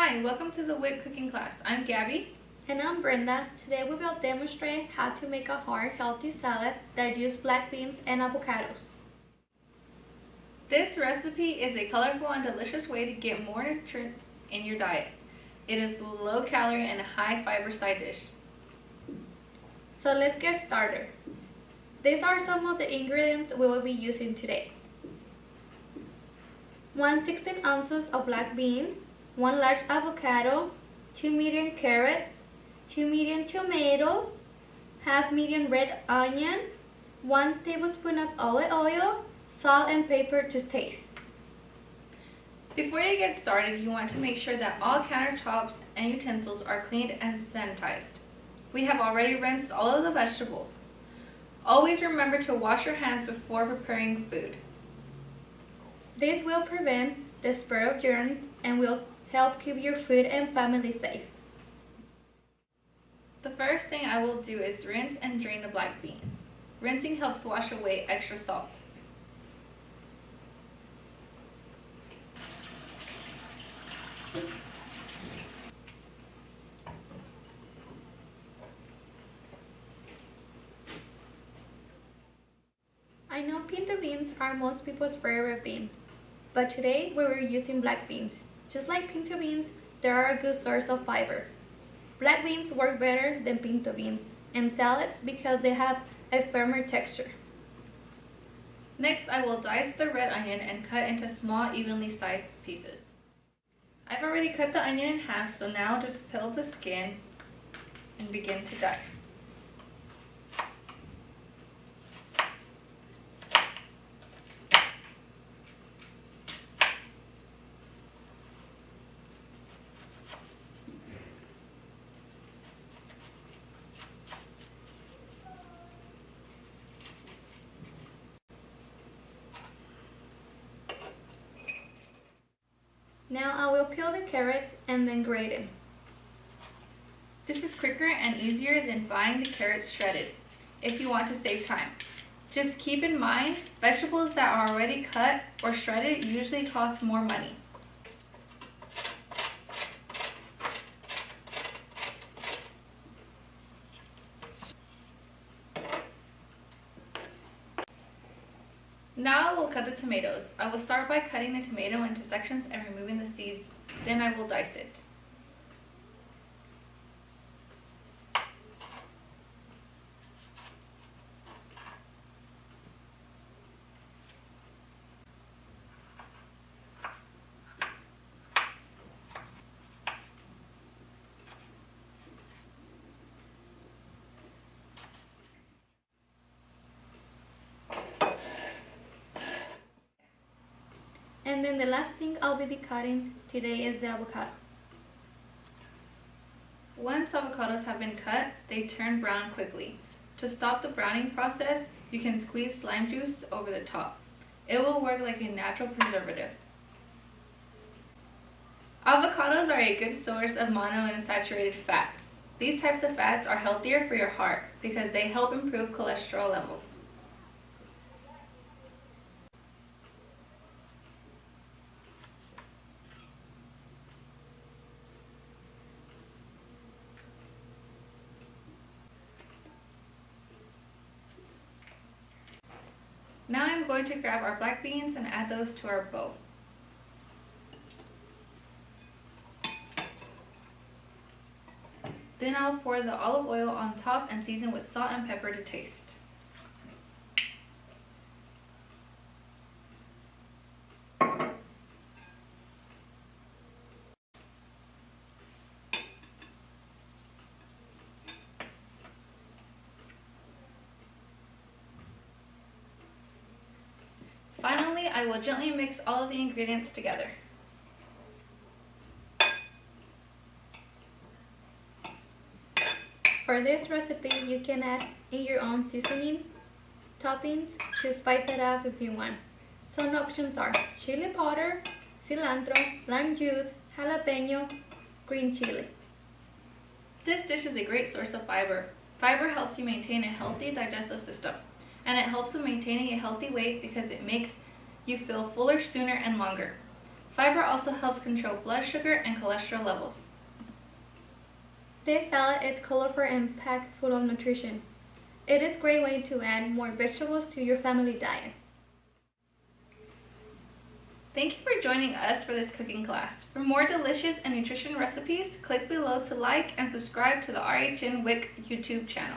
Hi, welcome to the WIC cooking class. I'm Gabby. And I'm Brenda. Today we will demonstrate how to make a heart healthy salad that uses black beans and avocados. This recipe is a colorful and delicious way to get more nutrients in your diet. It is low calorie and a high fiber side dish. So let's get started. These are some of the ingredients we will be using today. 1 16 ounces of black beans, 1 large avocado, 2 medium carrots, 2 medium tomatoes, half medium red onion, 1 tablespoon of olive oil, salt and pepper to taste. Before you get started, you want to make sure that all countertops and utensils are cleaned and sanitized. We have already rinsed all of the vegetables. Always remember to wash your hands before preparing food. This will prevent the spread of germs and will help keep your food and family safe. The first thing I will do is rinse and drain the black beans. Rinsing helps wash away extra salt. I know pinto beans are most people's favorite bean, but today we were using black beans. Just like pinto beans, they are a good source of fiber. Black beans work better than pinto beans in salads because they have a firmer texture. Next, I will dice the red onion and cut into small, evenly sized pieces. I've already cut the onion in half, so now just peel the skin and begin to dice. Now I will peel the carrots and then grate them. This is quicker and easier than buying the carrots shredded if you want to save time. Just keep in mind, vegetables that are already cut or shredded usually cost more money. Now I will cut the tomatoes. I will start by cutting the tomato into sections and removing the seeds. Then I will dice it. And then the last thing I'll be cutting today is the avocado. Once avocados have been cut, they turn brown quickly. To stop the browning process, you can squeeze lime juice over the top. It will work like a natural preservative. Avocados are a good source of monounsaturated fats. These types of fats are healthier for your heart because they help improve cholesterol levels. Now I'm going to grab our black beans and add those to our bowl. Then I'll pour the olive oil on top and season with salt and pepper to taste. Finally, I will gently mix all of the ingredients together. For this recipe, you can add in your own seasoning, toppings to spice it up if you want. Some options are chili powder, cilantro, lime juice, jalapeno, green chili. This dish is a great source of fiber. Fiber helps you maintain a healthy digestive system, and it helps with maintaining a healthy weight because it makes you feel fuller sooner and longer. Fiber also helps control blood sugar and cholesterol levels. This salad is colorful and packed full of nutrition. It is a great way to add more vegetables to your family diet. Thank you for joining us for this cooking class. For more delicious and nutrition recipes, click below to like and subscribe to the RHN WIC YouTube channel.